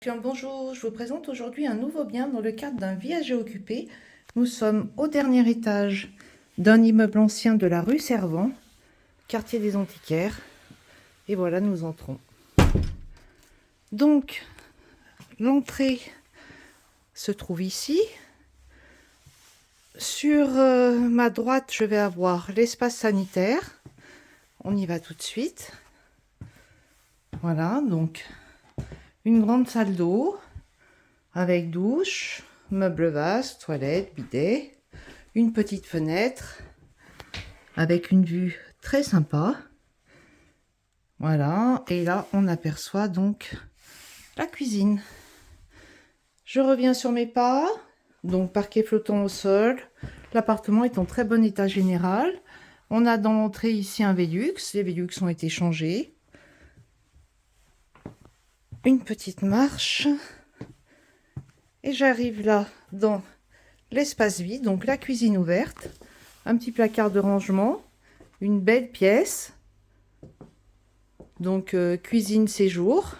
Bonjour, je vous présente aujourd'hui un nouveau bien dans le cadre d'un viager occupé. Nous sommes au dernier étage d'un immeuble ancien de la rue Servant, quartier des Antiquaires. Et voilà, nous entrons. Donc, l'entrée se trouve ici. Sur ma droite, je vais avoir l'espace sanitaire. On y va tout de suite. Voilà, donc une grande salle d'eau avec douche, meubles vastes, toilettes, bidet, une petite fenêtre avec une vue très sympa. Voilà, et là on aperçoit donc la cuisine. Je reviens sur mes pas, donc parquet flottant au sol. L'appartement est en très bon état général. On a dans l'entrée ici un Velux, les Velux ont été changés. Une petite marche. Et j'arrive là dans l'espace vide, donc la cuisine ouverte. Un petit placard de rangement, une belle pièce. Donc cuisine séjour.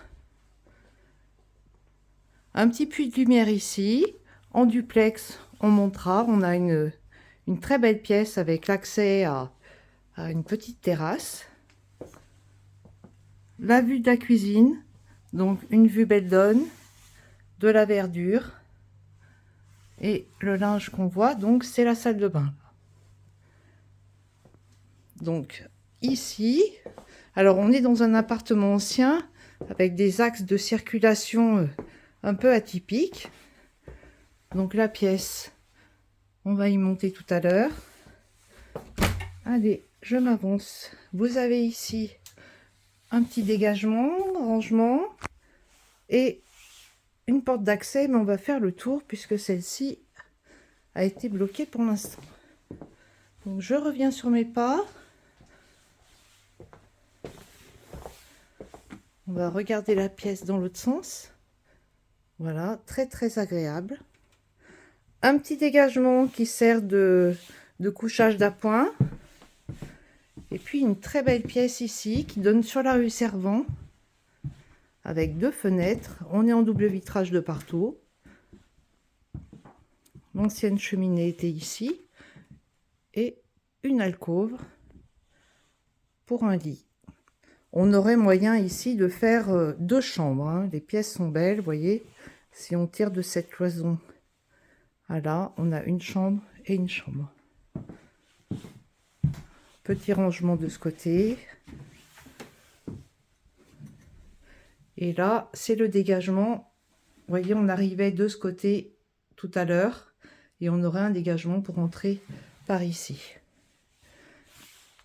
Un petit puits de lumière ici. En duplex, on montera. On a une très belle pièce avec l'accès à une petite terrasse. La vue de la cuisine. Donc une vue belle donne, de la verdure. Et le linge qu'on voit, donc c'est la salle de bain. Donc ici, alors on est dans un appartement ancien avec des axes de circulation un peu atypiques. Donc la pièce, on va y monter tout à l'heure. Allez, je m'avance. Vous avez ici un petit dégagement, rangement et une porte d'accès, mais on va faire le tour puisque celle-ci a été bloquée pour l'instant. Donc je reviens sur mes pas. On va regarder la pièce dans l'autre sens. Voilà, très agréable. Un petit dégagement qui sert de couchage d'appoint. Et puis une très belle pièce ici qui donne sur la rue Servant. Avec deux fenêtres. On est en double vitrage de partout. L'ancienne cheminée était ici. Et une alcôve pour un lit. On aurait moyen ici de faire deux chambres. Hein. Les pièces sont belles, vous voyez. Si on tire de cette cloison, là, on a une chambre et une chambre. Petit rangement de ce côté. Et là, c'est le dégagement. Vous voyez, on arrivait de ce côté tout à l'heure. Et on aurait un dégagement pour entrer par ici.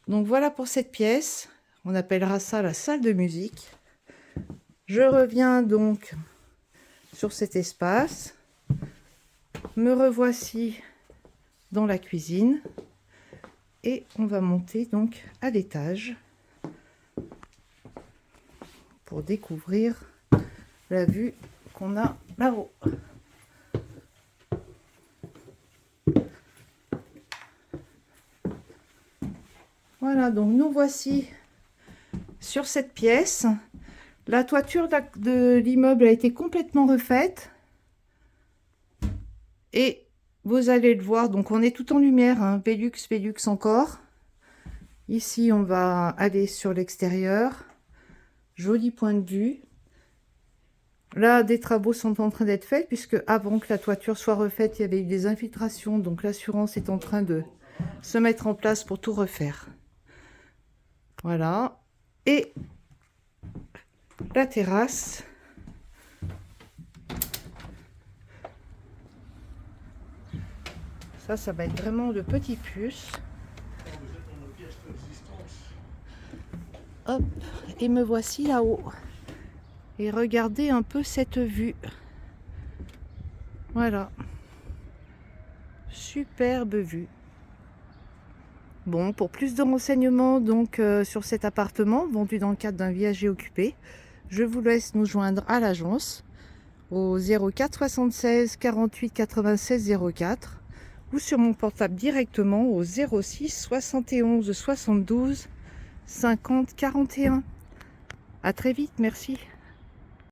Donc voilà pour cette pièce. On appellera ça la salle de musique. Je reviens donc sur cet espace. Me revoici dans la cuisine. Et on va monter donc à l'étage pour découvrir la vue qu'on a là-haut. Voilà, donc nous voici sur cette pièce. La toiture de l'immeuble a été complètement refaite. Et vous allez le voir, donc on est tout en lumière, hein, Velux encore. Ici, on va aller sur l'extérieur. Joli point de vue. Là, des travaux sont en train d'être faits, puisque avant que la toiture soit refaite, il y avait eu des infiltrations. Donc l'assurance est en train de se mettre en place pour tout refaire. Voilà. Et la terrasse. Ça va être vraiment le petit plus. Hop, et me voici là-haut. Et regardez un peu cette vue. Voilà. Superbe vue. Bon, pour plus de renseignements donc sur cet appartement vendu dans le cadre d'un viager occupé, je vous laisse nous joindre à l'agence au 04 76 48 96 04 ou sur mon portable directement au 06 71 72 50 41. À très vite, merci.